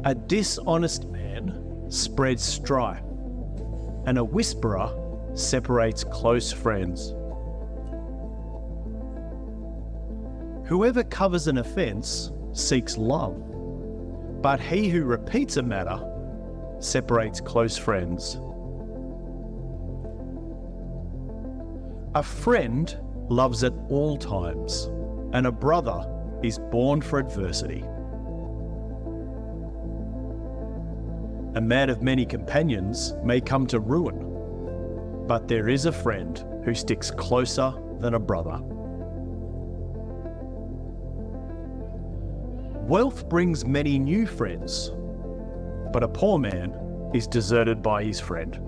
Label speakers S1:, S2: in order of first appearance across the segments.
S1: A dishonest man spreads strife, and a whisperer separates close friends. Whoever covers an offense seeks love, but he who repeats a matter separates close friends. A friend loves at all times, and a brother is born for adversity. A man of many companions may come to ruin, but there is a friend who sticks closer than a brother. Wealth brings many new friends, but a poor man is deserted by his friend.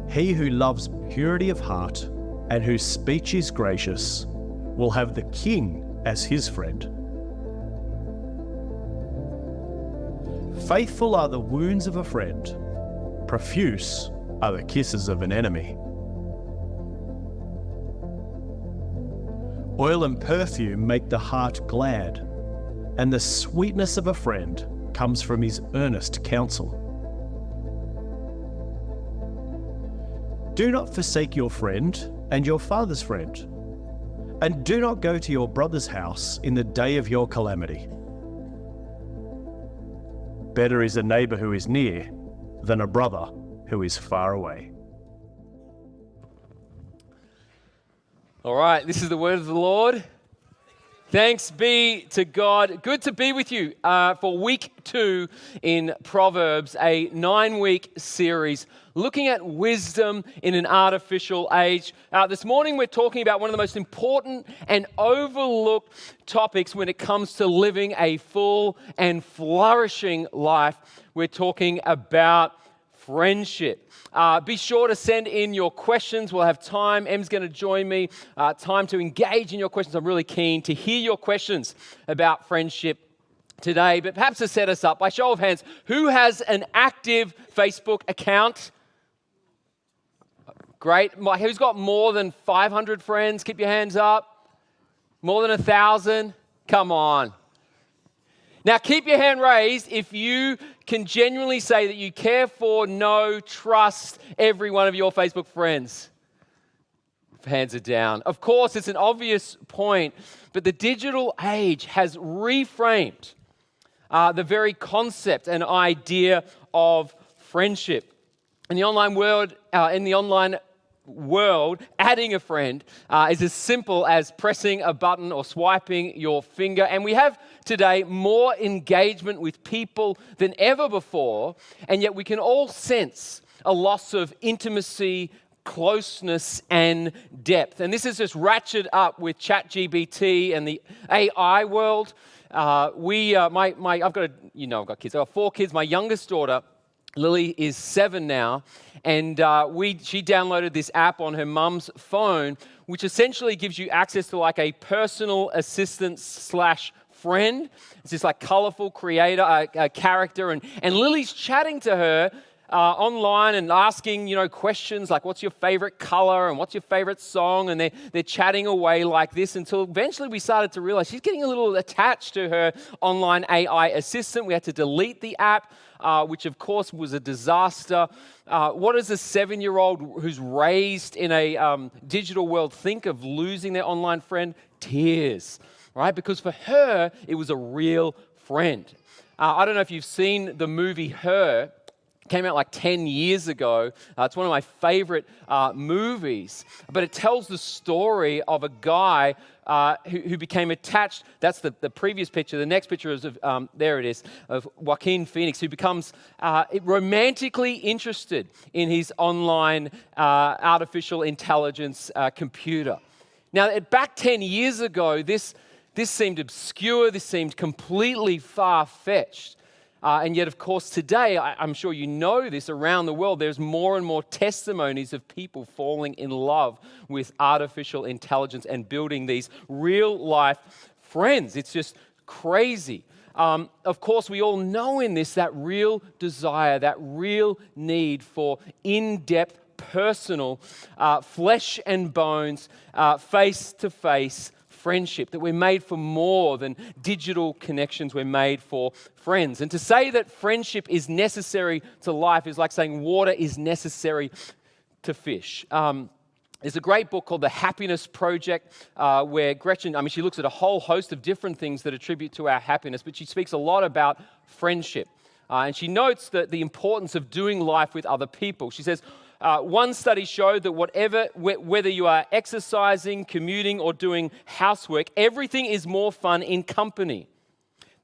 S1: He who loves purity of heart and whose speech is gracious will have the king as his friend. Faithful are the wounds of a friend, profuse are the kisses of an enemy. Oil and perfume make the heart glad, and the sweetness of a friend comes from his earnest counsel. Do not forsake your friend and your father's friend, and do not go to your brother's house in the day of your calamity. Better is a neighbor who is near than a brother who is far away.
S2: All right, this is the word of the Lord. Thanks be to God. Good to be with you for week 2 in Proverbs, a 9-week series looking at wisdom in an artificial age. This morning we're talking about one of the most important and overlooked topics when it comes to living a full and flourishing life. We're talking about friendship. Be sure to send in your questions. We'll have time. Em's going to join me. Time to engage in your questions. I'm really keen to hear your questions about friendship today. But perhaps to set us up, by show of hands, who has an active Facebook account? Great. Who's got more than 500 friends? Keep your hands up. More than 1,000? Come on. Now, keep your hand raised if you can genuinely say that you care for, know, trust every one of your Facebook friends. Hands are down. Of course, it's an obvious point, but the digital age has reframed the very concept and idea of friendship. In the online world, adding a friend is as simple as pressing a button or swiping your finger. And we have today more engagement with people than ever before, and yet we can all sense a loss of intimacy, closeness, and depth. And this is just ratcheted up with ChatGPT and the AI world. I've got kids. I've got 4 kids. My youngest daughter, Lily, is 7 now, and she downloaded this app on her mum's phone, which essentially gives you access to like a personal assistant / friend. It's this like colorful character, and Lily's chatting to her online and asking, questions like, what's your favorite color and what's your favorite song? And they're chatting away like this until eventually we started to realize she's getting a little attached to her online AI assistant. We had to delete the app, which of course was a disaster. What does a 7-year-old who's raised in a digital world think of losing their online friend? Tears, right? Because for her, it was a real friend. I don't know if you've seen the movie Her. Came out like 10 years ago. It's one of my favorite movies, but it tells the story of a guy who became attached. That's the previous picture. The next picture is of, there it is, of Joaquin Phoenix, who becomes romantically interested in his online artificial intelligence computer. Now, back 10 years ago, this seemed obscure. This seemed completely far-fetched. And yet, of course, today, I'm sure you know this, around the world, there's more and more testimonies of people falling in love with artificial intelligence and building these real-life friends. It's just crazy. Of course, we all know in this that real desire, that real need for in-depth, personal, flesh and bones, face-to-face friendship, that we're made for more than digital connections. We're made for friends. And to say that friendship is necessary to life is like saying water is necessary to fish. There's a great book called The Happiness Project where Gretchen, she looks at a whole host of different things that attribute to our happiness, but she speaks a lot about friendship. And she notes that the importance of doing life with other people. She says, one study showed that whether you are exercising, commuting, or doing housework, everything is more fun in company.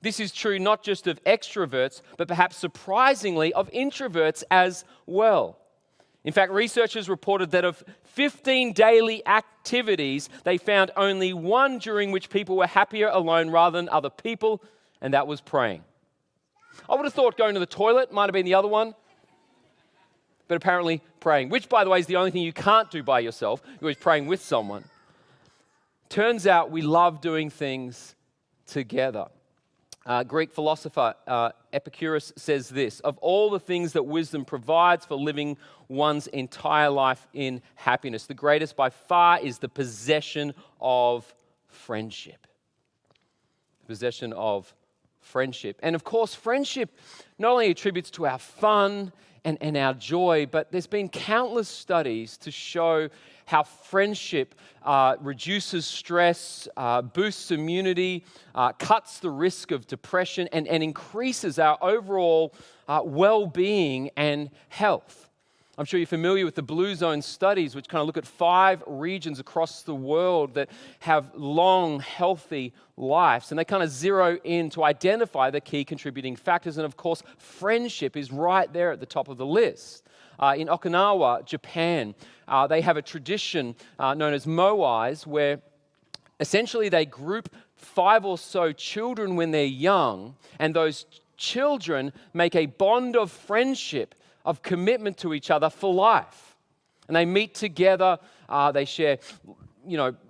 S2: This is true not just of extroverts, but perhaps surprisingly of introverts as well. In fact, researchers reported that of 15 daily activities, they found only one during which people were happier alone rather than other people, and that was praying. I would have thought going to the toilet might have been the other one, but apparently praying, which, by the way, is the only thing you can't do by yourself. You're always praying with someone. Turns out we love doing things together. Greek philosopher Epicurus says this: of all the things that wisdom provides for living one's entire life in happiness, the greatest by far is the possession of friendship. Possession of friendship. And of course, friendship not only attributes to our fun and our joy, but there's been countless studies to show how friendship reduces stress, boosts immunity, cuts the risk of depression, and increases our overall well-being and health. I'm sure you're familiar with the Blue Zone studies, which kind of look at 5 regions across the world that have long, healthy lives. And they kind of zero in to identify the key contributing factors. And of course, friendship is right there at the top of the list. In Okinawa, Japan, they have a tradition known as moais, where essentially they group 5 or so children when they're young, and those children make a bond of friendship, of commitment to each other for life. And they meet together, they share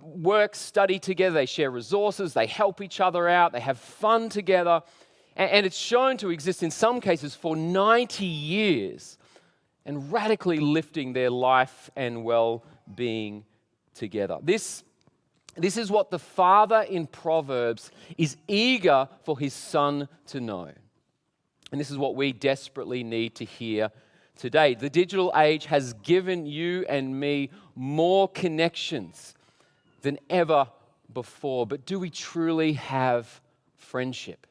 S2: work, study together, they share resources, they help each other out, they have fun together. And it's shown to exist in some cases for 90 years and radically lifting their life and well-being together. This is what the Father in Proverbs is eager for his Son to know. And this is what we desperately need to hear today. The digital age has given you and me more connections than ever before. But do we truly have friendship?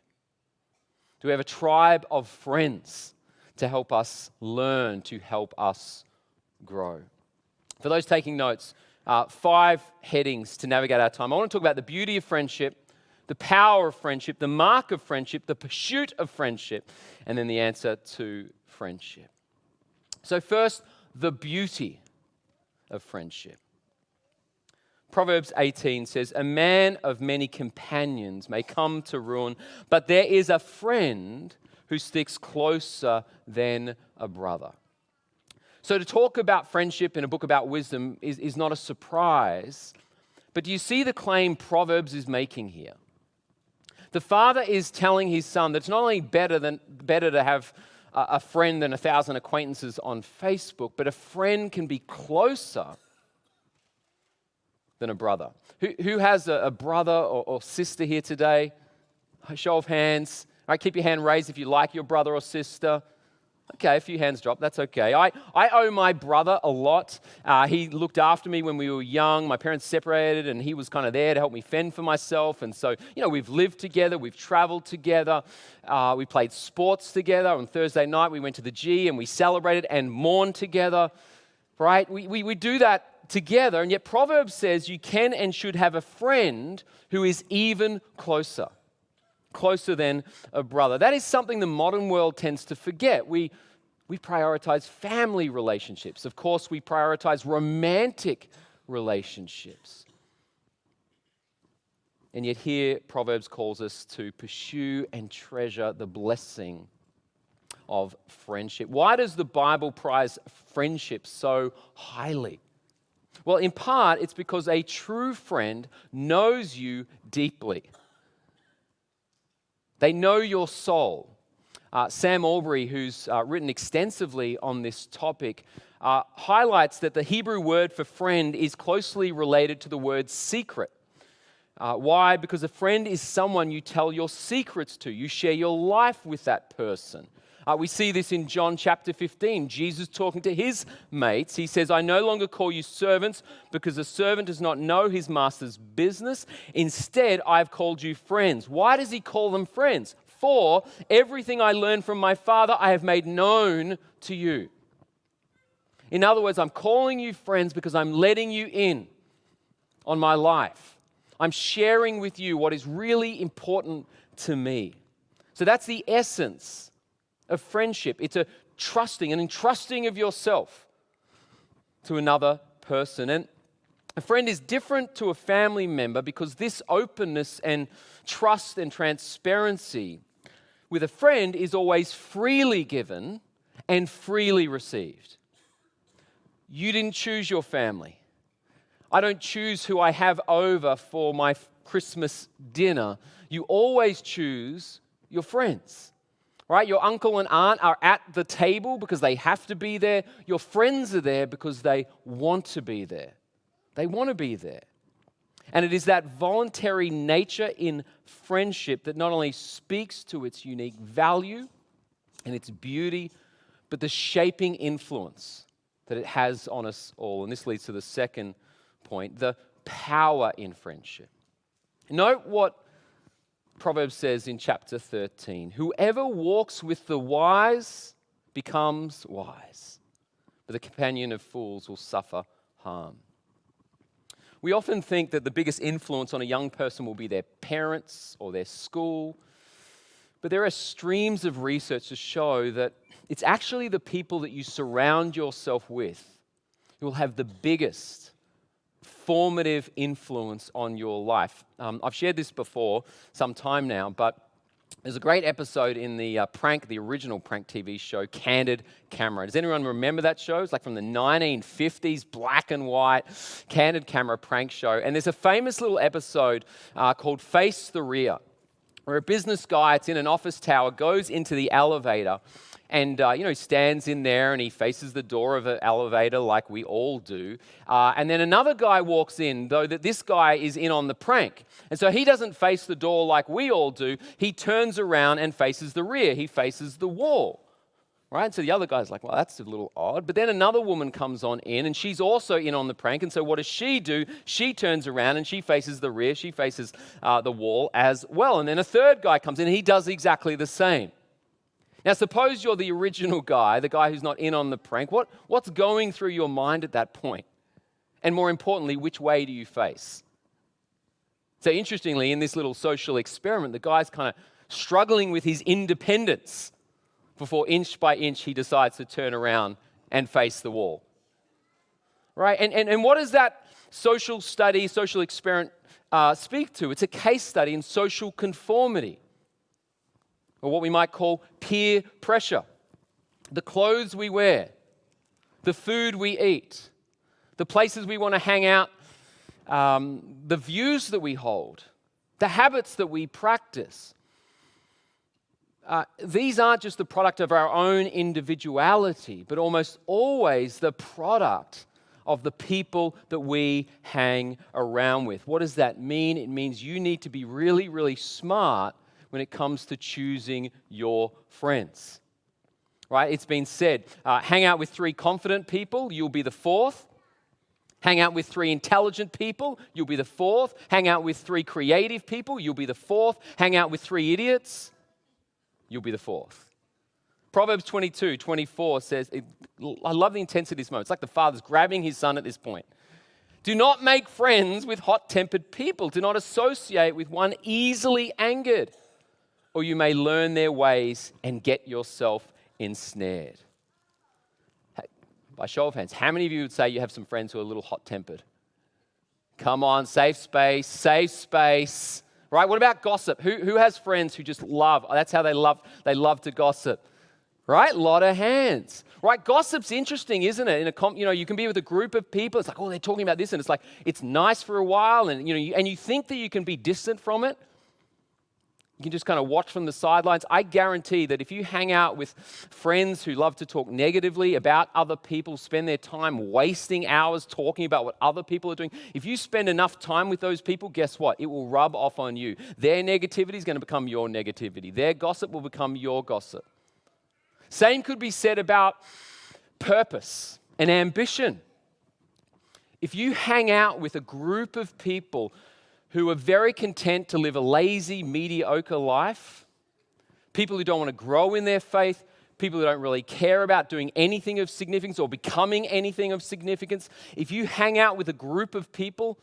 S2: Do we have a tribe of friends to help us learn, to help us grow? For those taking notes, 5 headings to navigate our time. I want to talk about the beauty of friendship, the power of friendship, the mark of friendship, the pursuit of friendship, and then the answer to friendship. So first, the beauty of friendship. Proverbs 18 says, "A man of many companions may come to ruin, but there is a friend who sticks closer than a brother." So to talk about friendship in a book about wisdom is not a surprise, but do you see the claim Proverbs is making here? The father is telling his son that it's not only better to have a friend than 1,000 acquaintances on Facebook, but a friend can be closer than a brother. Who has a brother or sister here today? A show of hands. All right, keep your hand raised if you like your brother or sister. Okay, a few hands dropped. That's okay. I owe my brother a lot. He looked after me when we were young. My parents separated, and he was kind of there to help me fend for myself. And so, we've lived together. We've traveled together. We played sports together. On Thursday night, we went to the G, and we celebrated and mourned together. Right? We do that together. And yet Proverbs says you can and should have a friend who is even closer than a brother. That is something the modern world tends to forget. We prioritize family relationships. Of course, we prioritize romantic relationships. And yet here, Proverbs calls us to pursue and treasure the blessing of friendship. Why does the Bible prize friendship so highly? Well, in part, it's because a true friend knows you deeply. They know your soul. Sam Albury, who's written extensively on this topic, highlights that the Hebrew word for friend is closely related to the word secret. Why? Because a friend is someone you tell your secrets to. You share your life with that person. We see this in John chapter 15. Jesus talking to his mates. He says, I no longer call you servants because a servant does not know his master's business. Instead, I've called you friends. Why does he call them friends? For everything I learned from my Father, I have made known to you. In other words, I'm calling you friends because I'm letting you in on my life. I'm sharing with you what is really important to me. So that's the essence of friendship. It's a trusting, an entrusting of yourself to another person. And a friend is different to a family member because this openness and trust and transparency with a friend is always freely given and freely received. You didn't choose your family. I don't choose who I have over for my Christmas dinner. You always choose your friends, right? Your uncle and aunt are at the table because they have to be there. Your friends are there because they want to be there. They want to be there. And it is that voluntary nature in friendship that not only speaks to its unique value and its beauty, but the shaping influence that it has on us all. And this leads to the second point, the power in friendship. Note what Proverbs says in chapter 13. Whoever walks with the wise becomes wise, but the companion of fools will suffer harm. We often think that the biggest influence on a young person will be their parents or their school, but there are streams of research to show that it's actually the people that you surround yourself with who will have the biggest formative influence on your life. I've shared this before some time now, but there's a great episode in the original prank TV show, Candid Camera. Does anyone remember that show? It's like from the 1950s, black and white, Candid Camera prank show. And there's a famous little episode called Face the Rear, where a business guy, it's in an office tower, goes into the elevator and, he stands in there and he faces the door of an elevator like we all do. And then another guy walks in, though that this guy is in on the prank. And so he doesn't face the door like we all do. He turns around and faces the rear. He faces the wall. Right? So the other guy's like, well, that's a little odd. But then another woman comes on in and she's also in on the prank. And so what does she do? She turns around and she faces the rear. She faces the wall as well. And then a third guy comes in and he does exactly the same. Now, suppose you're the original guy, the guy who's not in on the prank. What's going through your mind at that point? And more importantly, which way do you face? So interestingly, in this little social experiment, the guy's kind of struggling with his independence before inch by inch he decides to turn around and face the wall. Right? And what does that social study, social experiment speak to? It's a case study in social conformity, or what we might call peer pressure. The clothes we wear, the food we eat, the places we want to hang out, the views that we hold, the habits that we practice. These aren't just the product of our own individuality, but almost always the product of the people that we hang around with. What does that mean? It means you need to be really, really smart when it comes to choosing your friends. Right? It's been said, hang out with 3 confident people, you'll be the 4th. Hang out with 3 intelligent people, you'll be the 4th. Hang out with 3 creative people, you'll be the 4th. Hang out with 3 idiots, you'll be the 4th. Proverbs 22:24 says, I love the intensity of this moment. It's like the father's grabbing his son at this point. Do not make friends with hot-tempered people. Do not associate with one easily angered, or you may learn their ways and get yourself ensnared. Hey, by show of hands, how many of you would say you have some friends who are a little hot-tempered? Come on, safe space. Right? What about gossip? Who has friends who just love? That's how they love to gossip. Right? A lot of hands. Right? Gossip's interesting, isn't it? You can be with a group of people. It's like, oh, they're talking about this, and it's like it's nice for a while, and you think that you can be distant from it. You can just kind of watch from the sidelines. I guarantee that if you hang out with friends who love to talk negatively about other people, spend their time wasting hours talking about what other people are doing, if you spend enough time with those people, guess what? It will rub off on you. Their negativity is going to become your negativity. Their gossip will become your gossip. Same could be said about purpose and ambition. If you hang out with a group of people who are very content to live a lazy, mediocre life, people who don't want to grow in their faith, people who don't really care about doing anything of significance or becoming anything of significance, if you hang out with a group of people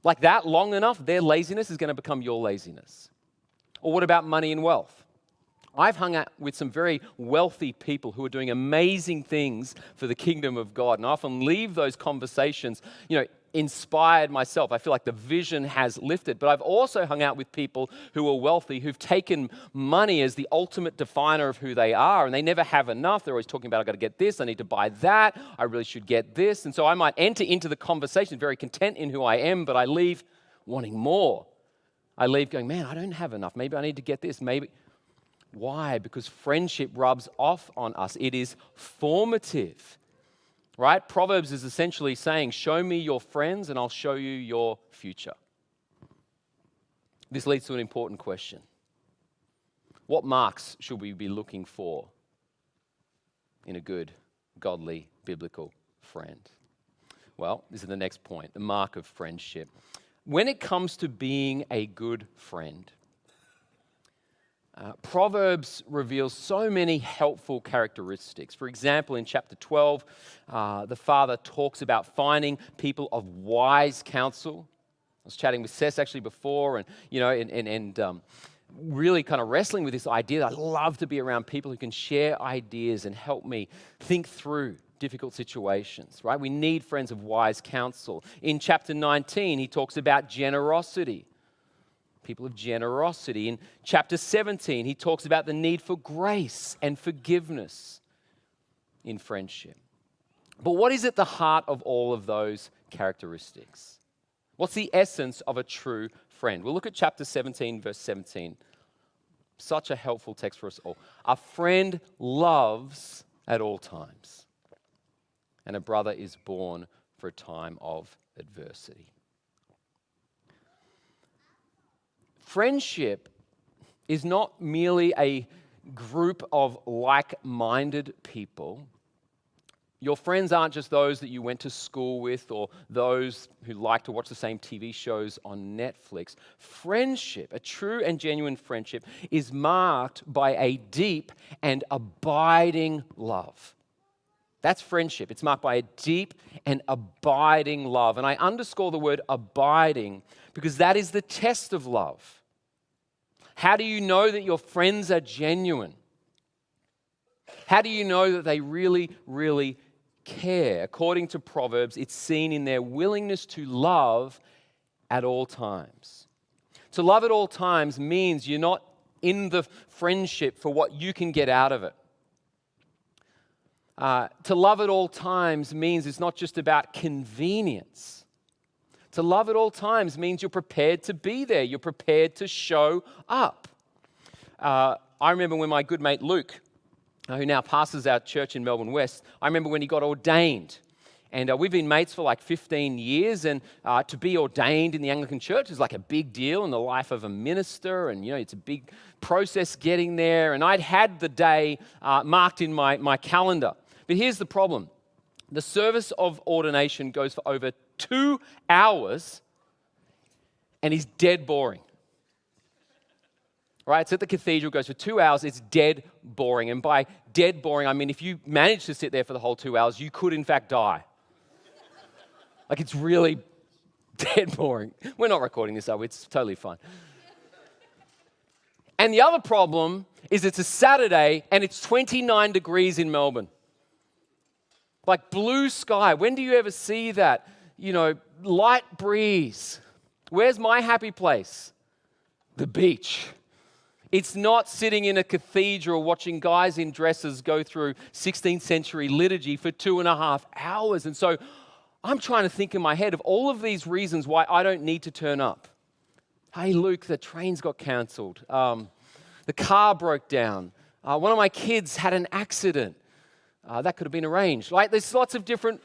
S2: like that long enough, their laziness is going to become your laziness. Or what about money and wealth? I've hung out with some very wealthy people who are doing amazing things for the kingdom of God, and I often leave those conversations, inspired myself. I feel like the vision has lifted. But I've also hung out with people who are wealthy, who've taken money as the ultimate definer of who they are, and they never have enough. They're always talking about, I've got to get this, I need to buy that, I really should get this. And so I might enter into the conversation very content in who I am, but I leave wanting more. I leave going, man, I don't have enough. Maybe I need to get this. Maybe. Why? Because friendship rubs off on us. It is formative. Right? Proverbs is essentially saying, show me your friends and I'll show you your future. This leads to an important question. What marks should we be looking for in a good, godly, biblical friend? Well, this is the next point, the mark of friendship. When it comes to being a good friend, Proverbs reveals so many helpful characteristics. For example, in chapter 12, the father talks about finding people of wise counsel. I was chatting with Sess actually before, and really kind of wrestling with this idea that I love to be around people who can share ideas and help me think through difficult situations, right? We need friends of wise counsel. In chapter 19, he talks about generosity. People of generosity. In chapter 17, he talks about the need for grace and forgiveness in friendship. But what is at the heart of all of those characteristics? What's the essence of a true friend? We'll look at chapter 17, verse 17. Such a helpful text for us all. A friend loves at all times, and a brother is born for a time of adversity. Friendship is not merely a group of like-minded people. Your friends aren't just those that you went to school with or those who like to watch the same TV shows on Netflix. Friendship, a true and genuine friendship, is marked by a deep and abiding love. That's friendship. It's marked by a deep and abiding love. And I underscore the word abiding because that is the test of love. How do you know that your friends are genuine? How do you know that they really, really care? According to Proverbs, it's seen in their willingness to love at all times. To love at all times means you're not in the friendship for what you can get out of it. To love at all times means it's not just about convenience. To love at all times means you're prepared to be there. You're prepared to show up. I remember when my good mate Luke, who now pastors our church in Melbourne West, I remember when he got ordained. And we've been mates for like 15 years. And to be ordained in the Anglican church is like a big deal in the life of a minister. And, it's a big process getting there. And I'd had the day marked in my calendar. But here's the problem. The service of ordination goes for over 2 hours and is dead boring. Right? It's at the cathedral, goes for 2 hours, it's dead boring. And by dead boring, I mean if you manage to sit there for the whole 2 hours, you could in fact die. Like it's really dead boring. We're not recording this, though. It's totally fine. And the other problem is it's a Saturday and it's 29 degrees in Melbourne. Like blue sky. When do you ever see that? Light breeze. Where's my happy place? The beach. It's not sitting in a cathedral watching guys in dresses go through 16th century liturgy for 2.5 hours. And so I'm trying to think in my head of all of these reasons why I don't need to turn up. Hey, Luke, the trains got cancelled. The car broke down. One of my kids had an accident. That could have been arranged. Like, there's lots of different...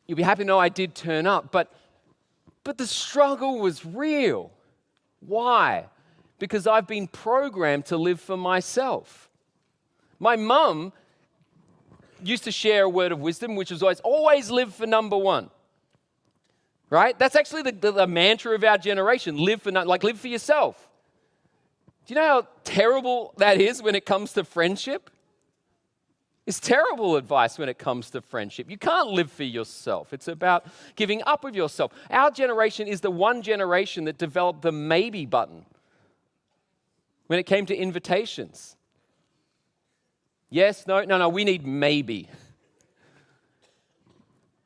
S2: You'll be happy to know I did turn up, but the struggle was real. Why? Because I've been programmed to live for myself. My mum used to share a word of wisdom, which was always live for number one. Right? That's actually the mantra of our generation. Live for yourself. Do you know how terrible that is when it comes to friendship? It's terrible advice when it comes to friendship. You can't live for yourself. It's about giving up of yourself. Our generation is the one generation that developed the maybe button when it came to invitations. Yes, no, we need maybe.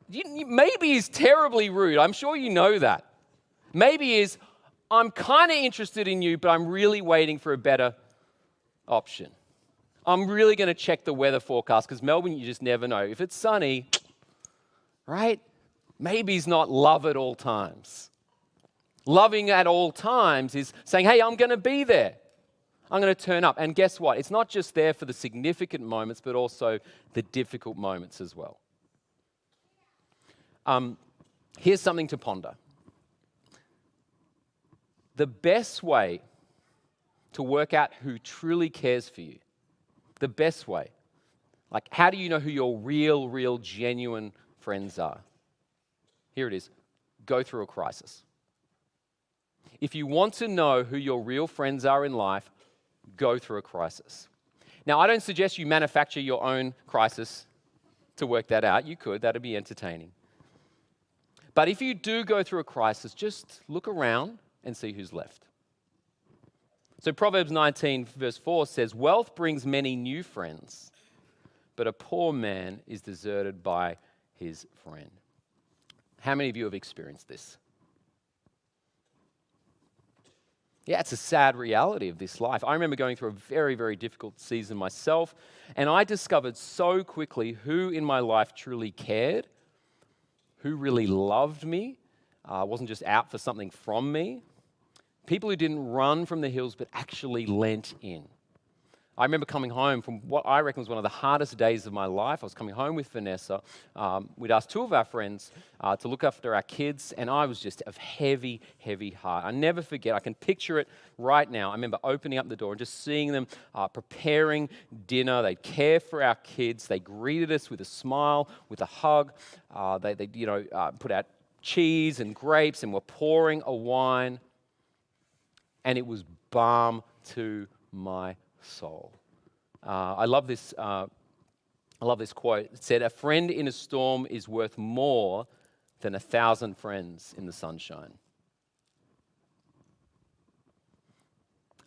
S2: Maybe is terribly rude. I'm sure you know that. Maybe is, I'm kind of interested in you, but I'm really waiting for a better option. I'm really going to check the weather forecast because Melbourne, you just never know. If it's sunny, right? Maybe's not love at all times. Loving at all times is saying, hey, I'm going to be there. I'm going to turn up. And guess what? It's not just there for the significant moments, but also the difficult moments as well. Here's something to ponder. The best way to work out who truly cares for you, the best way, like how do you know who your real, genuine friends are? Here it is. Go through a crisis. If you want to know who your real friends are in life, go through a crisis. Now, I don't suggest you manufacture your own crisis to work that out. You could. That'd be entertaining. But if you do go through a crisis, just look around and see who's left. So Proverbs 19 verse 4 says, wealth brings many new friends, but a poor man is deserted by his friend. How many of you have experienced this? Yeah, it's a sad reality of this life. I remember going through a very, very difficult season myself, and I discovered so quickly who in my life truly cared, who really loved me, wasn't just out for something from me. People who didn't run from the hills but actually leant in. I remember coming home from what I reckon was one of the hardest days of my life. I was coming home with Vanessa. We'd asked two of our friends to look after our kids, and I was just of heavy, heavy heart. I never forget. I can picture it right now. I remember opening up the door and just seeing them preparing dinner. They'd care for our kids. They greeted us with a smile, with a hug. They put out cheese and grapes and were pouring a wine, and it was balm to my soul. I love this quote. It said, "A friend in a storm is worth more than 1,000 friends in the sunshine."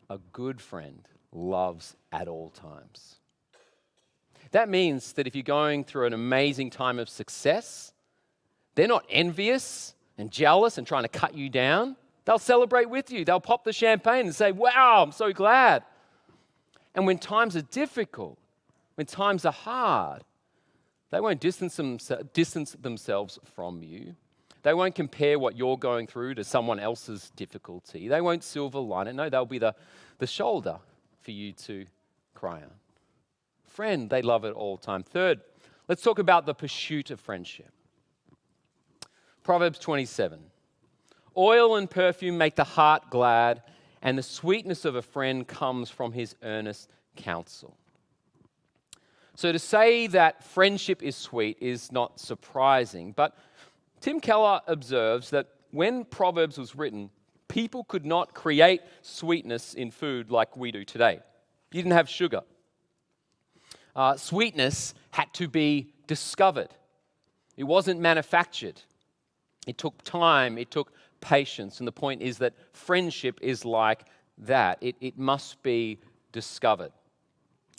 S2: A good friend loves at all times. That means that if you're going through an amazing time of success, they're not envious and jealous and trying to cut you down. They'll celebrate with you. They'll pop the champagne and say, "Wow, I'm so glad." And when times are difficult, when times are hard, they won't distance themselves from you. They won't compare what you're going through to someone else's difficulty. They won't silver line it. No, they'll be the shoulder for you to cry on. Friend, they love it all the time. Third, let's talk about the pursuit of friendship. Proverbs 27. Oil and perfume make the heart glad, and the sweetness of a friend comes from his earnest counsel. So to say that friendship is sweet is not surprising, but Tim Keller observes that when Proverbs was written, people could not create sweetness in food like we do today. You didn't have sugar. Sweetness had to be discovered. It wasn't manufactured. It took time, it took patience, and the point is that friendship is like that. It must be discovered.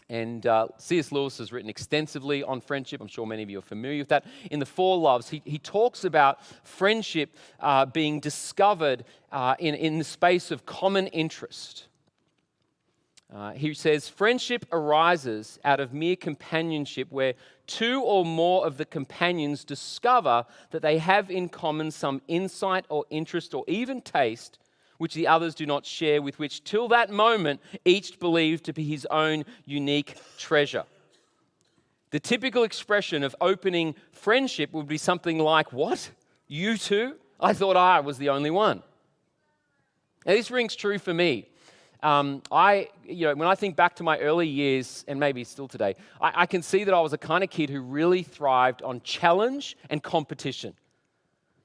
S2: And C.S. Lewis has written extensively on friendship. I'm sure many of you are familiar with that. In The Four Loves, he talks about friendship being discovered in the space of common interest. He says, friendship arises out of mere companionship where two or more of the companions discover that they have in common some insight or interest or even taste which the others do not share, with which till that moment each believed to be his own unique treasure. The typical expression of opening friendship would be something like, what? You two? I thought I was the only one. Now this rings true for me. When I think back to my early years, and maybe still today, I can see that I was a kind of kid who really thrived on challenge and competition.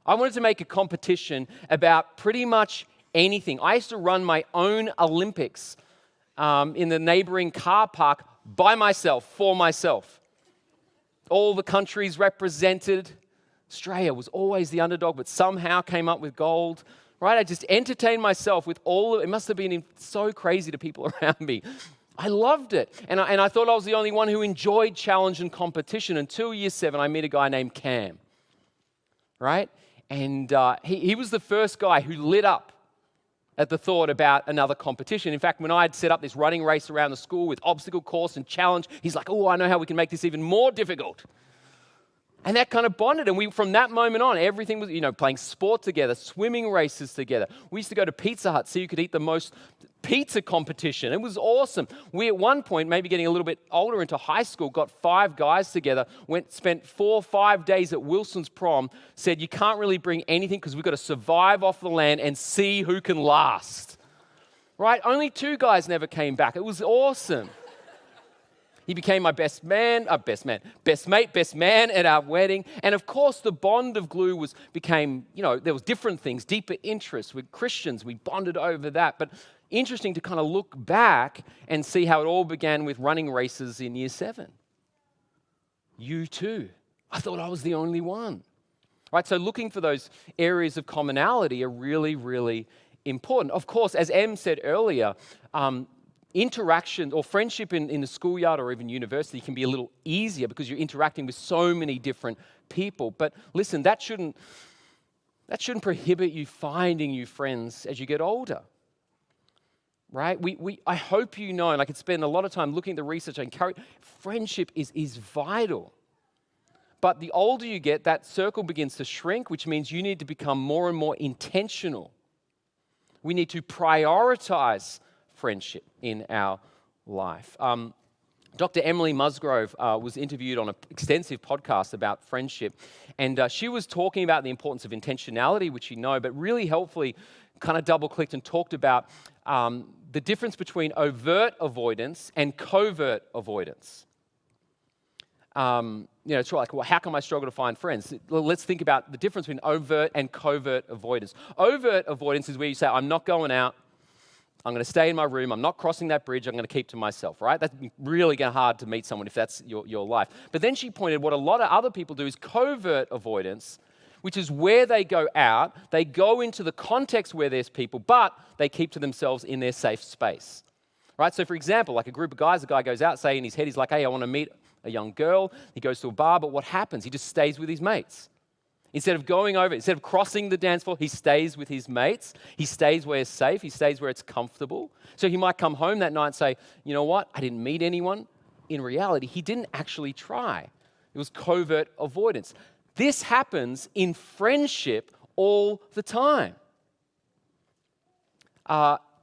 S2: I wanted to make a competition about pretty much anything. I used to run my own Olympics in the neighboring car park by myself, for myself. All the countries represented. Australia was always the underdog, but somehow came up with gold. Right? I just entertained myself with it must have been so crazy to people around me. I loved it. And I thought I was the only one who enjoyed challenge and competition until year 7, I met a guy named Cam. Right? And he was the first guy who lit up at the thought about another competition. In fact, when I had set up this running race around the school with obstacle course and challenge, he's like, oh, I know how we can make this even more difficult. And that kind of bonded. And from that moment on, everything was, playing sport together, swimming races together. We used to go to Pizza Hut so you could eat the most pizza competition. It was awesome. We, at one point, maybe getting a little bit older into high school, got 5 guys together, spent 4 or 5 days at Wilson's prom, said, you can't really bring anything because we've got to survive off the land and see who can last. Right? Only 2 guys never came back. It was awesome. He became my best mate at our wedding. And of course, the bond of glue became, there was different things, deeper interests. With Christians, we bonded over that. But interesting to kind of look back and see how it all began with running races in year 7. You too. I thought I was the only one. Right? So looking for those areas of commonality are really, really important. Of course, as Em said earlier, interaction or friendship in the schoolyard or even university can be a little easier because you're interacting with so many different people. But listen, that shouldn't prohibit you finding new friends as you get older. Right? I hope you know, and I could spend a lot of time looking at the research, I encourage, friendship is vital. But the older you get, that circle begins to shrink, which means you need to become more and more intentional. We need to prioritize friendship in our life. Dr. Emily Musgrove was interviewed on an extensive podcast about friendship, and she was talking about the importance of intentionality, which you know, but really helpfully kind of double-clicked and talked about the difference between overt avoidance and covert avoidance. It's like, well, how come I struggle to find friends? Well, let's think about the difference between overt and covert avoidance. Overt avoidance is where you say, I'm not going out, I'm going to stay in my room. I'm not crossing that bridge. I'm going to keep to myself, right? That's really hard to meet someone if that's your life. But then she pointed what a lot of other people do is covert avoidance, which is where they go out. They go into the context where there's people, but they keep to themselves in their safe space, right? So for example, like a group of guys, a guy goes out, say in his head, he's like, hey, I want to meet a young girl. He goes to a bar, but what happens? He just stays with his mates. Instead of crossing the dance floor, he stays with his mates. He stays where it's safe. He stays where it's comfortable. So he might come home that night and say, you know what? I didn't meet anyone. In reality, he didn't actually try. It was covert avoidance. This happens in friendship all the time.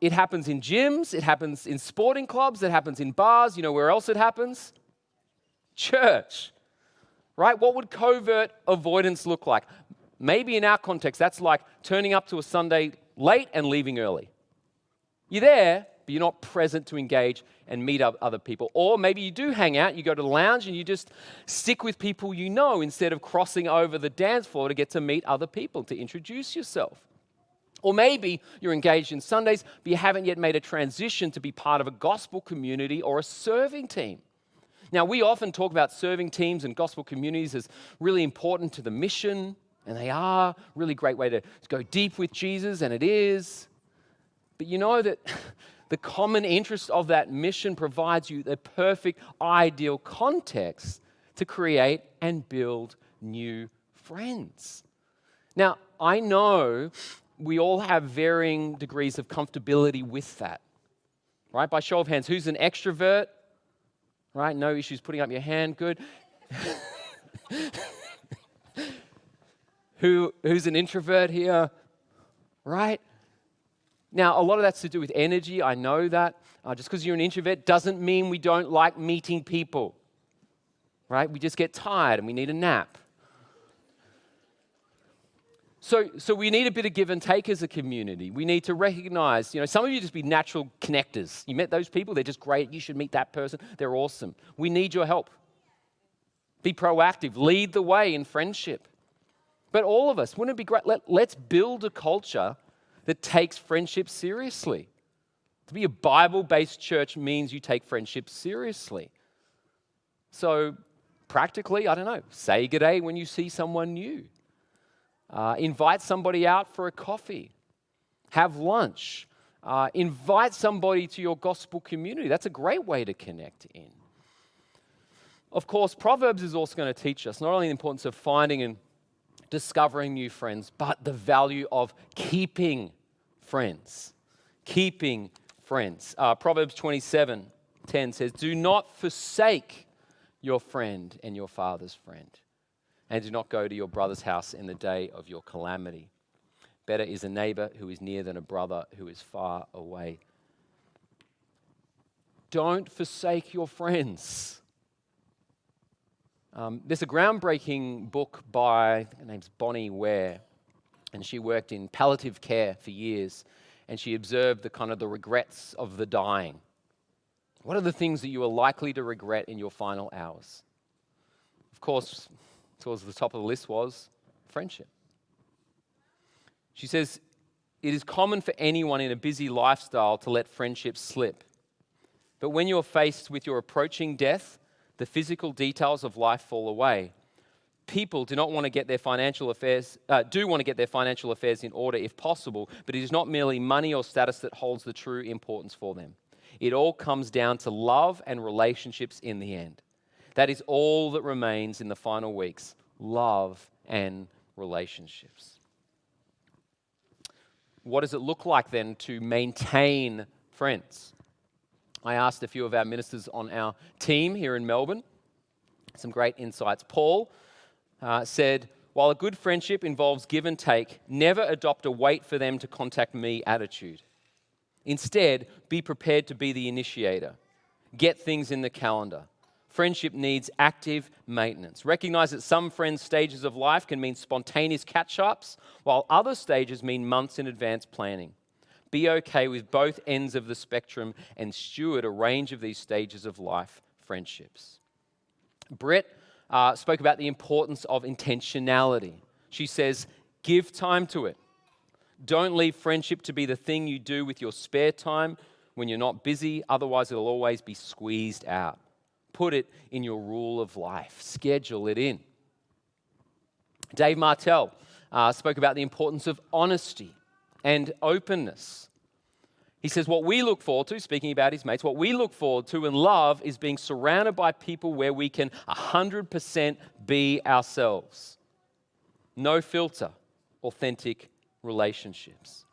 S2: It happens in gyms. It happens in sporting clubs. It happens in bars. You know where else it happens? Church. Right? What would covert avoidance look like? Maybe in our context, that's like turning up to a Sunday late and leaving early. You're there, but you're not present to engage and meet other people. Or maybe you do hang out, you go to the lounge and you just stick with people you know instead of crossing over the dance floor to get to meet other people, to introduce yourself. Or maybe you're engaged in Sundays, but you haven't yet made a transition to be part of a gospel community or a serving team. Now, we often talk about serving teams and gospel communities as really important to the mission, and they are a really great way to go deep with Jesus, and it is. But you know that the common interest of that mission provides you the perfect, ideal context to create and build new friends. Now, I know we all have varying degrees of comfortability with that. right? By show of hands, who's an extrovert? Right? No issues putting up your hand. Good. Who's an introvert here? Right? Now, a lot of that's to do with energy. I know that. Just because you're an introvert doesn't mean we don't like meeting people. Right? We just get tired and we need a nap. So we need a bit of give and take as a community. We need to recognize, some of you just be natural connectors. You met those people, they're just great. You should meet that person. They're awesome. We need your help. Be proactive. Lead the way in friendship. But all of us, wouldn't it be great? Let's build a culture that takes friendship seriously. To be a Bible-based church means you take friendship seriously. So practically, I don't know, say good day when you see someone new. Invite somebody out for a coffee. Have lunch. Invite somebody to your gospel community. That's a great way to connect in. Of course, Proverbs is also going to teach us not only the importance of finding and discovering new friends, but the value of keeping friends. Keeping friends. Proverbs 27:10 says, "Do not forsake your friend and your father's friend, and do not go to your brother's house in the day of your calamity. Better is a neighbor who is near than a brother who is far away." Don't forsake your friends. There's a groundbreaking book by, I think her name's Bonnie Ware, and she worked in palliative care for years, and she observed the regrets of the dying. What are the things that you are likely to regret in your final hours? Of course, towards the top of the list was friendship. She says, it is common for anyone in a busy lifestyle to let friendships slip. But when you're faced with your approaching death, the physical details of life fall away. People do want to get their financial affairs in order if possible, but it is not merely money or status that holds the true importance for them. It all comes down to love and relationships in the end. That is all that remains in the final weeks, love and relationships. What does it look like then to maintain friends? I asked a few of our ministers on our team here in Melbourne, some great insights. Paul said, while a good friendship involves give and take, never adopt a wait for them to contact me attitude. Instead, be prepared to be the initiator. Get things in the calendar. Friendship needs active maintenance. Recognize that some friends' stages of life can mean spontaneous catch-ups, while other stages mean months in advance planning. Be okay with both ends of the spectrum and steward a range of these stages of life friendships. Britt spoke about the importance of intentionality. She says, give time to it. Don't leave friendship to be the thing you do with your spare time when you're not busy, otherwise it'll always be squeezed out. Put it in your rule of life. Schedule it in. Dave Martell spoke about the importance of honesty and openness. He says what we look forward to, speaking about his mates, what we look forward to and love is being surrounded by people where we can 100% be ourselves. No filter, authentic relationships.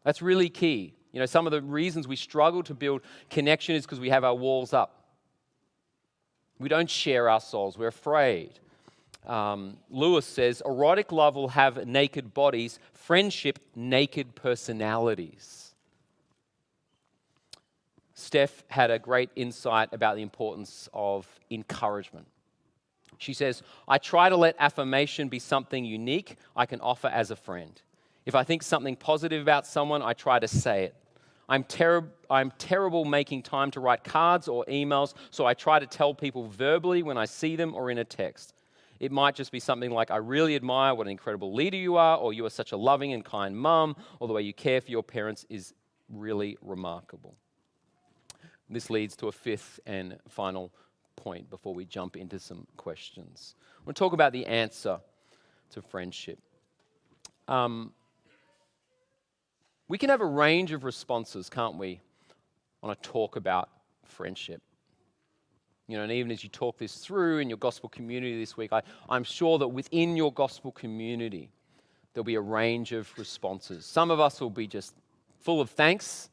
S2: That's really key. Some of the reasons we struggle to build connection is because we have our walls up. We don't share our souls. We're afraid. Lewis says, erotic love will have naked bodies, friendship, naked personalities. Steph had a great insight about the importance of encouragement. She says, I try to let affirmation be something unique I can offer as a friend. If I think something positive about someone, I try to say it. I'm terrible making time to write cards or emails, so I try to tell people verbally when I see them or in a text. It might just be something like, I really admire what an incredible leader you are, or you are such a loving and kind mum, or the way you care for your parents is really remarkable. This leads to a fifth and final point before we jump into some questions. I want to talk about the answer to friendship. We can have a range of responses, can't we, on a talk about friendship. And even as you talk this through in your gospel community this week, I'm sure that within your gospel community, there'll be a range of responses. Some of us will be just full of thanks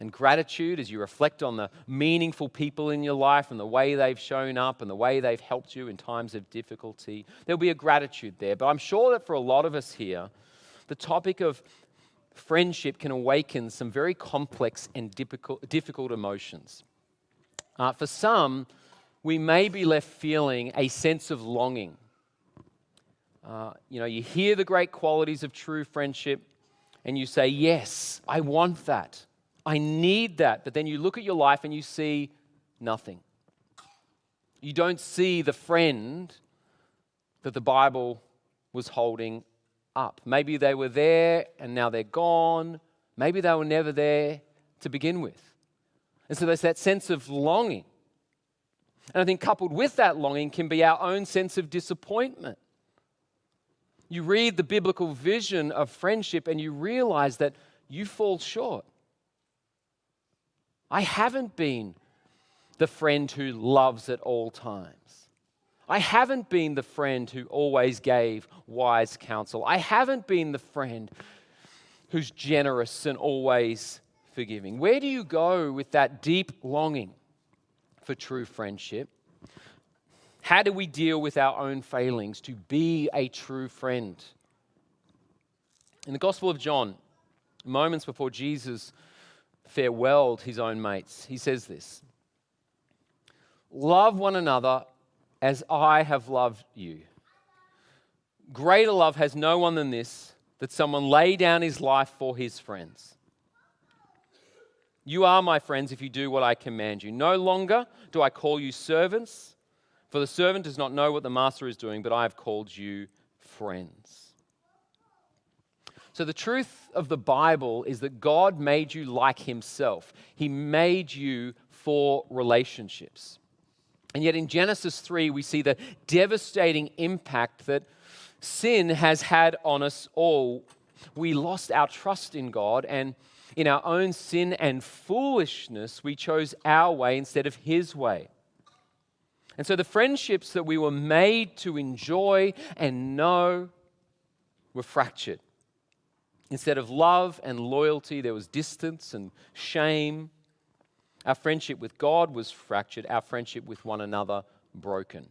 S2: And gratitude as you reflect on the meaningful people in your life and the way they've shown up and the way they've helped you in times of difficulty. There'll be a gratitude there. But I'm sure that for a lot of us here, the topic of friendship can awaken some very complex and difficult emotions. For some, we may be left feeling a sense of longing. You hear the great qualities of true friendship and you say, yes, I want that. I need that. But then you look at your life and you see nothing. You don't see the friend that the Bible was holding up. Maybe they were there and now they're gone. Maybe they were never there to begin with. And so there's that sense of longing. And I think coupled with that longing can be our own sense of disappointment. You read the biblical vision of friendship and you realize that you fall short. I haven't been the friend who loves at all times. I haven't been the friend who always gave wise counsel. I haven't been the friend who's generous and always forgiving. Where do you go with that deep longing for true friendship? How do we deal with our own failings to be a true friend? In the Gospel of John, moments before Jesus farewelled his own mates, he says this: love one another as I have loved you. Greater love has no one than this, that someone lay down his life for his friends. You are my friends if you do what I command you. No longer do I call you servants, for the servant does not know what the master is doing, but I have called you friends. So the truth of the Bible is that God made you like himself. He made you for relationships. And yet in Genesis 3, we see the devastating impact that sin has had on us all. We lost our trust in God, and in our own sin and foolishness, we chose our way instead of his way. And so the friendships that we were made to enjoy and know were fractured. Instead of love and loyalty, there was distance and shame. Our friendship with God was fractured. Our friendship with one another broken.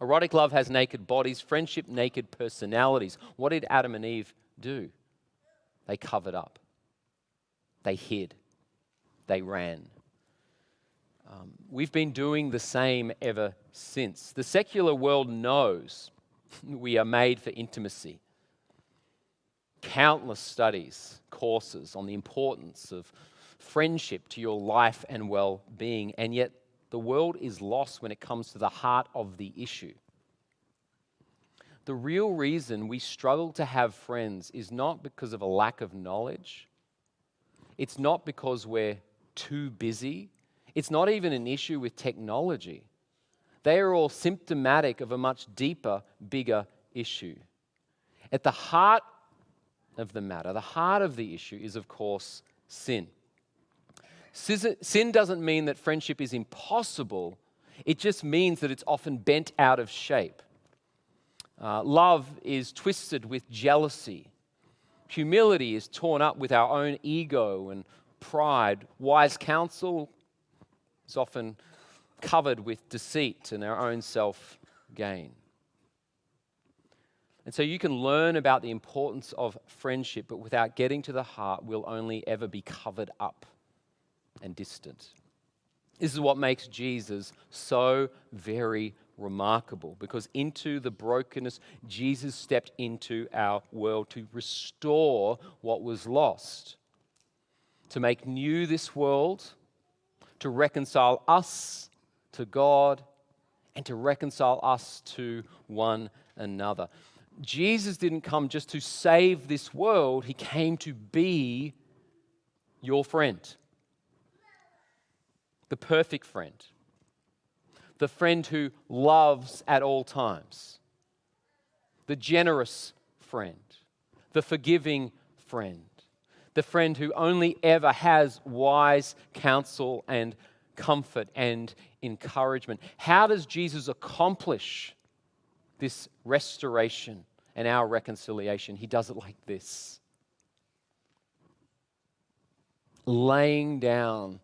S2: Erotic love has naked bodies. Friendship, naked personalities. What did Adam and Eve do? They covered up. They hid. They ran. We've been doing the same ever since. The secular world knows we are made for intimacy. Countless studies, courses on the importance of friendship to your life and well-being, and yet the world is lost when it comes to the heart of the issue. The real reason we struggle to have friends is not because of a lack of knowledge. It's not because we're too busy. It's not even an issue with technology. They are all symptomatic of a much deeper, bigger issue. At the heart of the matter, the heart of the issue is, of course, sin. Sin doesn't mean that friendship is impossible. It just means that it's often bent out of shape. Love is twisted with jealousy. Humility is torn up with our own ego and pride. Wise counsel is often covered with deceit and our own self-gain. And so you can learn about the importance of friendship, but without getting to the heart, we'll only ever be covered up and distant. This is what makes Jesus so very remarkable, because into the brokenness, Jesus stepped into our world to restore what was lost, to make new this world, to reconcile us to God, and to reconcile us to one another. Jesus didn't come just to save this world. He came to be your friend. The perfect friend. The friend who loves at all times. The generous friend. The forgiving friend. The friend who only ever has wise counsel and comfort and encouragement. How does Jesus accomplish this restoration and our reconciliation? He does it like this. laying down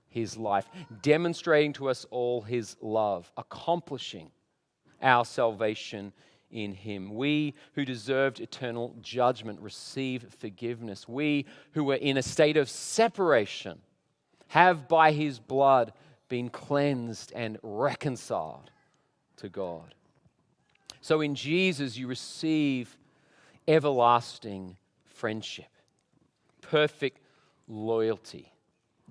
S2: his life, demonstrating to us all his love, accomplishing our salvation in him. We who deserved eternal judgment receive forgiveness. We who were in a state of separation have by his blood been cleansed and reconciled to God. So in Jesus you receive everlasting friendship, perfect loyalty,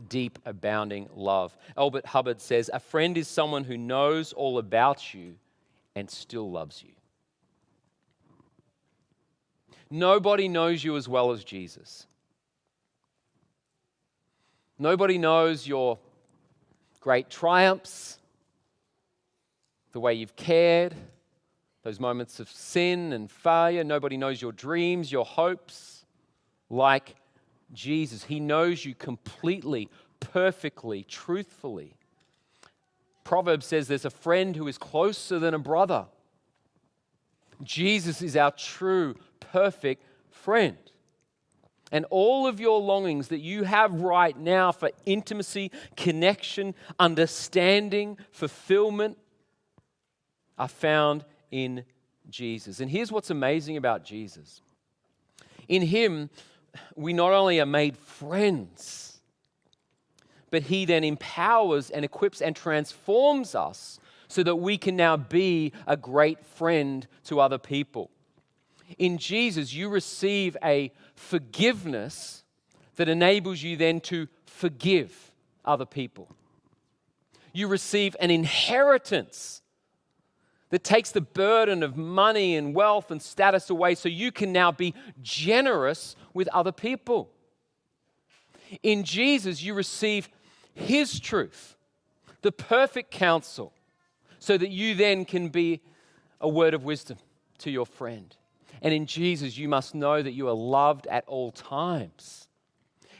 S2: deep, abounding love. Albert Hubbard says, a friend is someone who knows all about you and still loves you. Nobody knows you as well as Jesus. Nobody knows your great triumphs, the way you've cared, those moments of sin and failure. Nobody knows your dreams, your hopes like Jesus. He knows you completely, perfectly, truthfully. Proverbs says there's a friend who is closer than a brother. Jesus is our true, perfect friend. And all of your longings that you have right now for intimacy, connection, understanding, fulfillment are found in Jesus. And here's what's amazing about Jesus. In him, we not only are made friends, but he then empowers and equips and transforms us so that we can now be a great friend to other people. In Jesus, you receive a forgiveness that enables you then to forgive other people. You receive an inheritance that takes the burden of money and wealth and status away so you can now be generous with other people. In Jesus, you receive his truth, the perfect counsel, so that you then can be a word of wisdom to your friend. And in Jesus, you must know that you are loved at all times.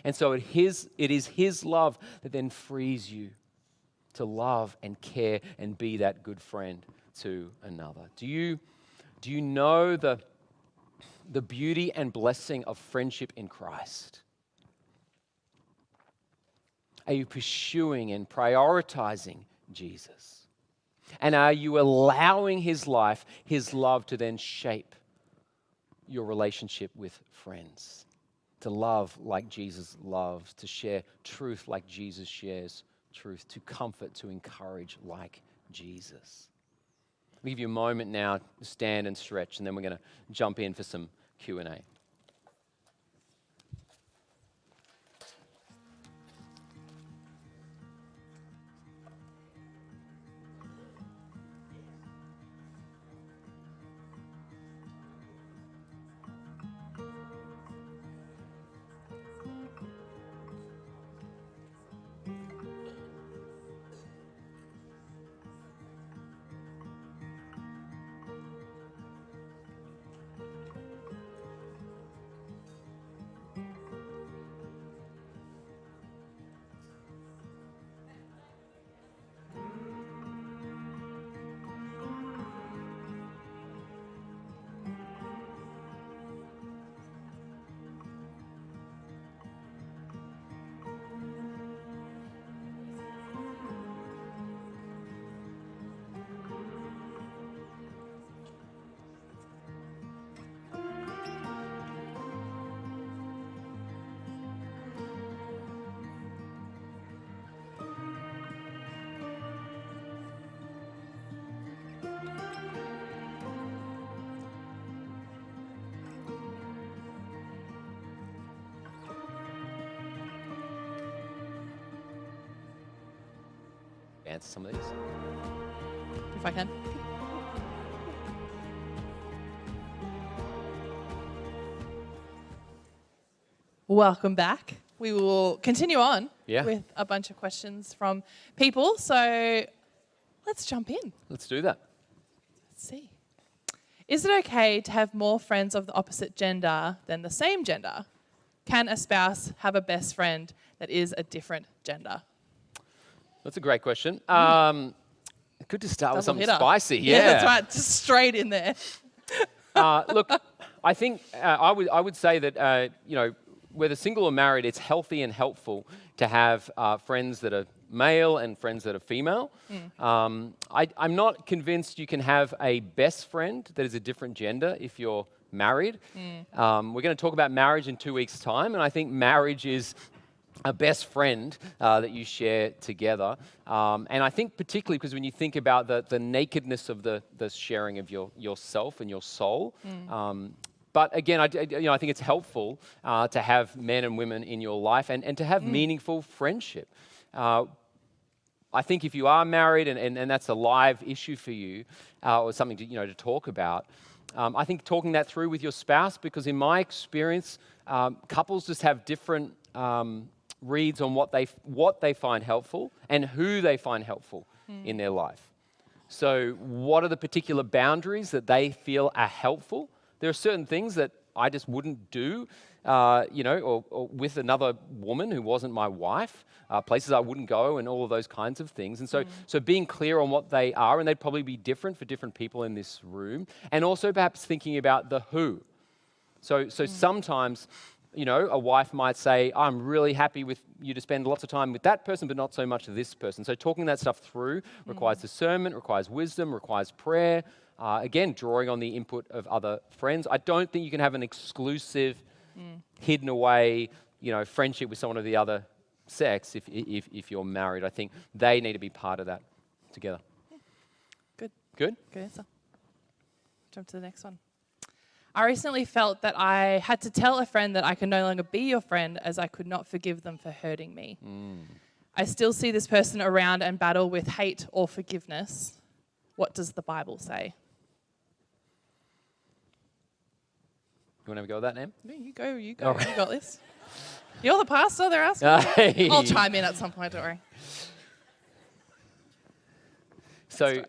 S2: And so it is his love that then frees you to love and care and be that good friend to another. Do you know the beauty and blessing of friendship in Christ? Are you pursuing and prioritizing Jesus? And are you allowing his life, his love to then shape your relationship with friends? To love like Jesus loves, to share truth like Jesus shares truth, to comfort, to encourage like Jesus. I'll give you a moment now to stand and stretch, and then we're going to jump in for some Q&A. Answer some of these.
S3: If I can. Welcome back. We will continue on with a bunch of questions from people. So let's jump in.
S2: Let's do that.
S3: Let's see. Is it okay to have more friends of the opposite gender than the same gender? Can a spouse have a best friend that is a different gender?
S2: That's a great question. Good to start with something spicy.
S3: Yeah, that's right. Just straight in there.
S2: Look, I think I would say that whether single or married, it's healthy and helpful to have friends that are male and friends that are female. I'm not convinced you can have a best friend that is a different gender if you're married. We're going to talk about marriage in 2 weeks' time, and I think marriage is a best friend that you share together. And I think particularly because when you think about the nakedness of the sharing of yourself and your soul, but again, I think it's helpful to have men and women in your life and to have meaningful friendship. I think if you are married and that's a live issue for you or something to talk about, I think talking that through with your spouse, because in my experience, couples just have different reads on what they find helpful and who they find helpful in their life. So what are the particular boundaries that they feel are helpful? There are certain things that I just wouldn't do, or with another woman who wasn't my wife, places I wouldn't go and all of those kinds of things. And so being clear on what they are, and they'd probably be different for different people in this room, and also perhaps thinking about the who. So sometimes, a wife might say, I'm really happy with you to spend lots of time with that person, but not so much this person. So talking that stuff through requires discernment, requires wisdom, requires prayer. Again, drawing on the input of other friends. I don't think you can have an exclusive, hidden away, friendship with someone of the other sex if you're married. I think they need to be part of that together.
S3: Good.
S2: Good?
S3: Good answer. Jump to the next one. I recently felt that I had to tell a friend that I can no longer be your friend as I could not forgive them for hurting me. I still see this person around and battle with hate or forgiveness. What does the Bible say?
S2: You want to have a go at that, Nam?
S3: No, you go.
S2: All right.
S3: You got this. You're the pastor, they're asking.
S2: Hey.
S3: I'll chime in at some point, don't worry.
S2: So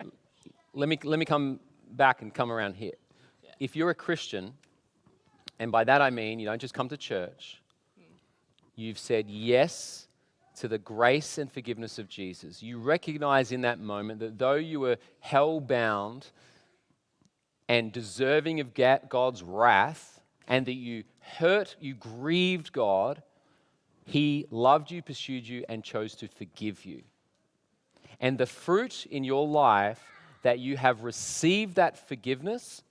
S2: let me come back and come around here. Yeah. If you're a Christian, and by that I mean you don't just come to church, you've said yes to the grace and forgiveness of Jesus. You recognize in that moment that though you were hell-bound and deserving of God's wrath, and that you grieved God, He loved you, pursued you, and chose to forgive you. And the fruit in your life that you have received that forgiveness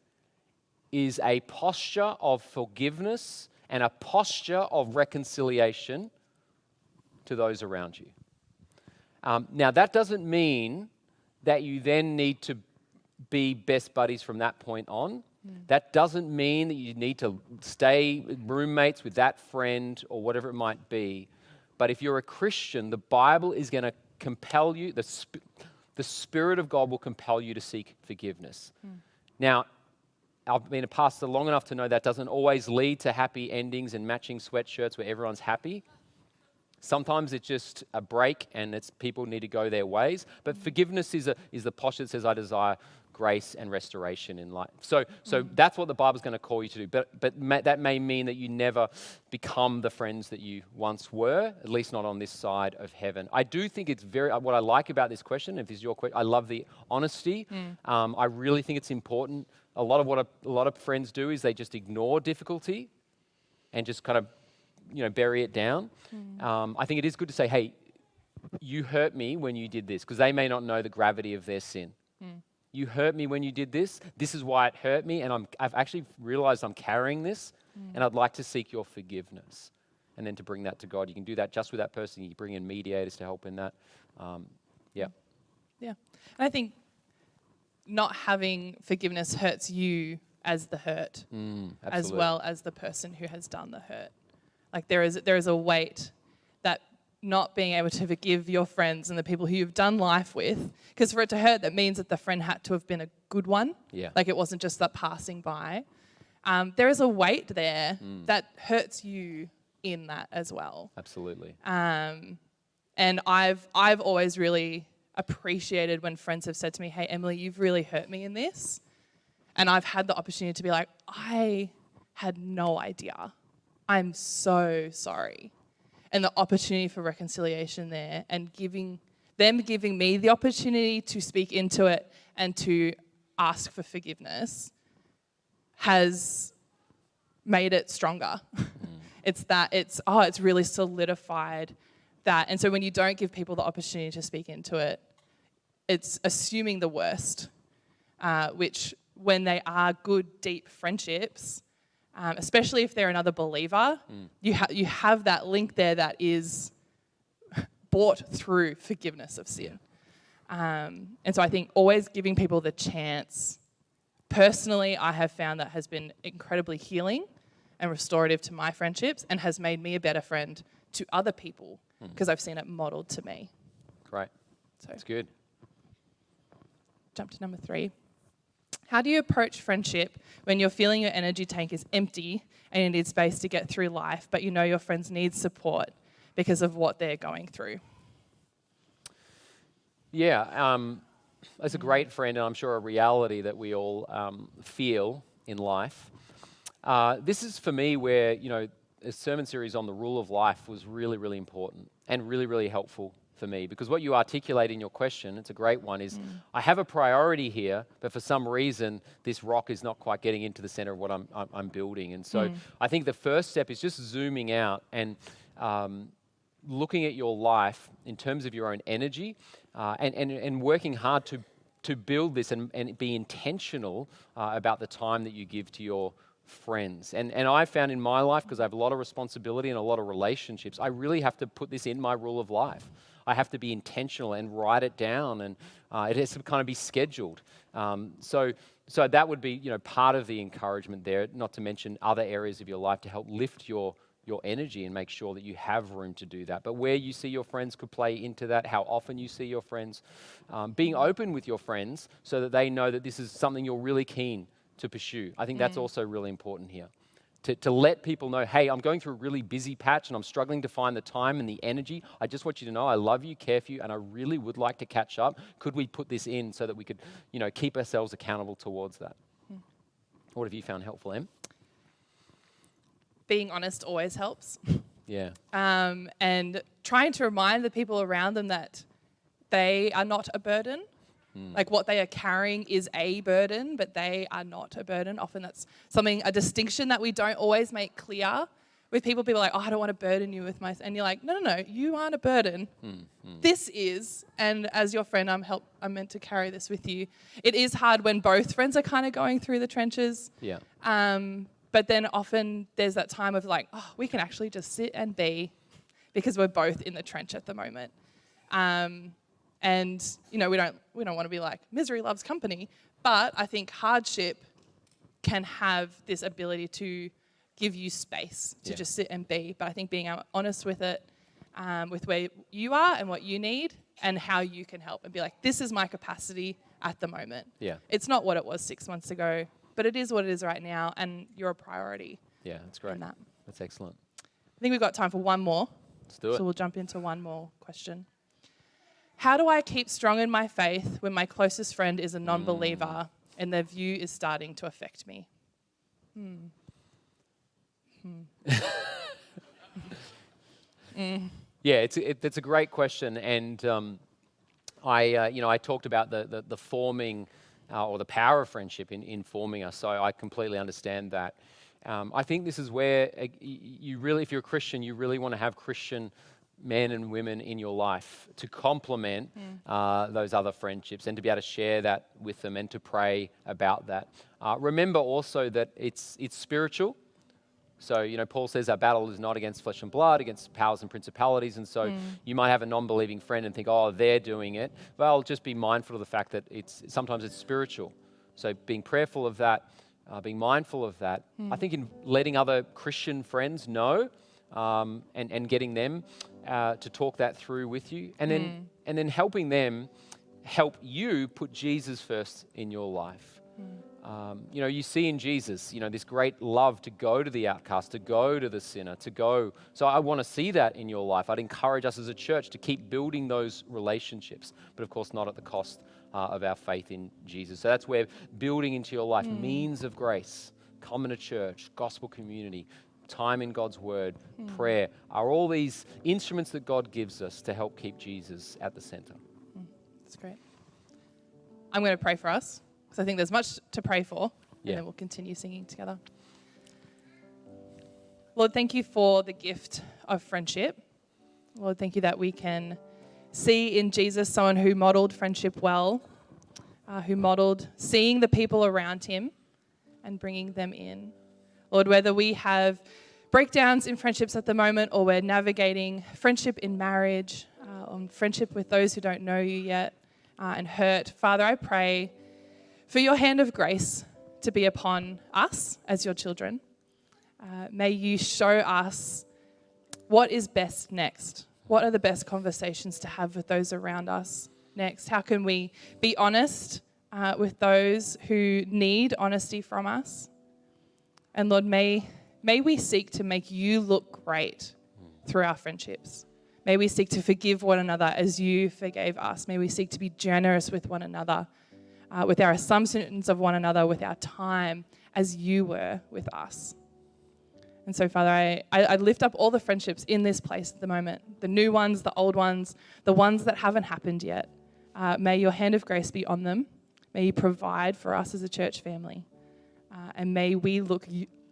S2: is a posture of forgiveness and a posture of reconciliation to those around you. Now, that doesn't mean that you then need to be best buddies from that point on. That doesn't mean that you need to stay roommates with that friend or whatever it might be. But if you're a Christian, the Bible is going to compel you, the Spirit of God will compel you to seek forgiveness. Now, I've been a pastor long enough to know that doesn't always lead to happy endings and matching sweatshirts where everyone's happy. Sometimes it's just a break and people need to go their ways. But forgiveness is the posture that says, I desire grace and restoration in life. So that's what the Bible's going to call you to do. But that may mean that you never become the friends that you once were, at least not on this side of heaven. I do think it's what I like about this question, if this is your question, I love the honesty. I really think it's important. A lot of what a lot of friends do is they just ignore difficulty and just kind of bury it down. I think it is good to say, hey, you hurt me when you did this, because they may not know the gravity of their sin. You hurt me when you did this. This is why it hurt me, and I've actually realized I'm carrying this, and I'd like to seek your forgiveness. And then to bring that to God. You can do that just with that person. You bring in mediators to help in that. Yeah.
S3: And I think not having forgiveness hurts you as the hurt, as well as the person who has done the hurt. Like there is a weight that not being able to forgive your friends and the people who you've done life with, because for it to hurt, that means that the friend had to have been a good one. Yeah. Like it wasn't just that passing by. There is a weight there that hurts you in that as well.
S2: Absolutely.
S3: And I've always really appreciated when friends have said to me, hey, Emily, you've really hurt me in this. And I've had the opportunity to be like, I had no idea. I'm so sorry. And the opportunity for reconciliation there and giving me the opportunity to speak into it and to ask for forgiveness has made it stronger. It's really solidified that. And so when you don't give people the opportunity to speak into it, it's assuming the worst, which when they are good, deep friendships, especially if they're another believer, you have that link there that is bought through forgiveness of sin. And so I think always giving people the chance, personally, I have found that has been incredibly healing and restorative to my friendships and has made me a better friend to other people because I've seen it modeled to me.
S2: Great.
S3: So
S2: That's good.
S3: jump to number 3. How do you approach friendship when you're feeling your energy tank is empty and you need space to get through life, but you know your friends need support because of what they're going through?
S2: Yeah, it's a great friend, and I'm sure a reality that we all feel in life. This is for me where, a sermon series on the rule of life was really, really important and really, really helpful for me, because what you articulate in your question, it's a great one, is I have a priority here, but for some reason this rock is not quite getting into the center of what I'm building. And so I think the first step is just zooming out and looking at your life in terms of your own energy and working hard to build this and be intentional about the time that you give to your friends. And I found in my life, because I have a lot of responsibility and a lot of relationships, I really have to put this in my rule of life. I have to be intentional and write it down, and it has to kind of be scheduled. So that would be part of the encouragement there, not to mention other areas of your life to help lift your energy and make sure that you have room to do that. But where you see your friends could play into that, how often you see your friends, being open with your friends so that they know that this is something you're really keen to pursue. I think that's also really important here. To let people know, hey, I'm going through a really busy patch and I'm struggling to find the time and the energy. I just want you to know I love you, care for you, and I really would like to catch up. Could we put this in so that we could, keep ourselves accountable towards that? What have you found helpful, Em?
S3: Being honest always helps.
S2: Yeah.
S3: And trying to remind the people around them that they are not a burden. Like what they are carrying is a burden, but they are not a burden. Often that's a distinction that we don't always make clear with people. People are like, oh, I don't want to burden you with my... And you're like, no, you aren't a burden. This is, and as your friend, I'm meant to carry this with you. It is hard when both friends are kind of going through the trenches.
S2: Yeah.
S3: But then often there's that time of like, oh, we can actually just sit and be because we're both in the trench at the moment. And we don't want to be like, misery loves company, but I think hardship can have this ability to give you space to just sit and be. But I think being honest with it, with where you are and what you need and how you can help, and be like, this is my capacity at the moment.
S2: Yeah.
S3: It's not what it was 6 months ago, but it is what it is right now, and you're a priority.
S2: Yeah, that's great.
S3: That.
S2: That's excellent.
S3: I think we've got time for one more.
S2: Let's do it.
S3: So we'll jump into one more question. How do I keep strong in my faith when my closest friend is a non-believer and their view is starting to affect me?
S2: Yeah, it's a great question, and I talked about the forming or the power of friendship in forming us. So I completely understand that. I think this is where you really, if you're a Christian, you really want to have Christian men and women in your life to complement those other friendships and to be able to share that with them and to pray about that. Remember also that it's spiritual. So, Paul says our battle is not against flesh and blood, against powers and principalities. And so you might have a non-believing friend and think, oh, they're doing it. Well, just be mindful of the fact that sometimes it's spiritual. So being prayerful of that, being mindful of that. I think in letting other Christian friends know and getting them to talk that through with you, and then helping them help you put Jesus first in your life. You see in Jesus, this great love to go to the outcast, to go to the sinner, to go. So I want to see that in your life. I'd encourage us as a church to keep building those relationships, but of course not at the cost of our faith in Jesus. So that's where building into your life means of grace, come in a church, gospel community, time in God's word, prayer, are all these instruments that God gives us to help keep Jesus at the center.
S3: That's great. I'm going to pray for us, because I think there's much to pray for, and then we'll continue singing together. Lord, thank you for the gift of friendship. Lord, thank you that we can see in Jesus someone who modeled friendship well, who modeled seeing the people around him and bringing them in. Lord, whether we have breakdowns in friendships at the moment or we're navigating friendship in marriage, on friendship with those who don't know you yet, and hurt, Father, I pray for your hand of grace to be upon us as your children. May you show us what is best next. What are the best conversations to have with those around us next? How can we be honest with those who need honesty from us? And Lord, may we seek to make you look great through our friendships. May we seek to forgive one another as you forgave us. May we seek to be generous with one another, with our assumptions of one another, with our time as you were with us. And so, Father, I lift up all the friendships in this place at the moment, the new ones, the old ones, the ones that haven't happened yet. May your hand of grace be on them. May you provide for us as a church family. And may we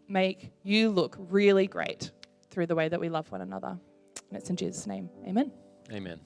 S3: make you look really great through the way that we love one another. And it's in Jesus' name. Amen.
S2: Amen.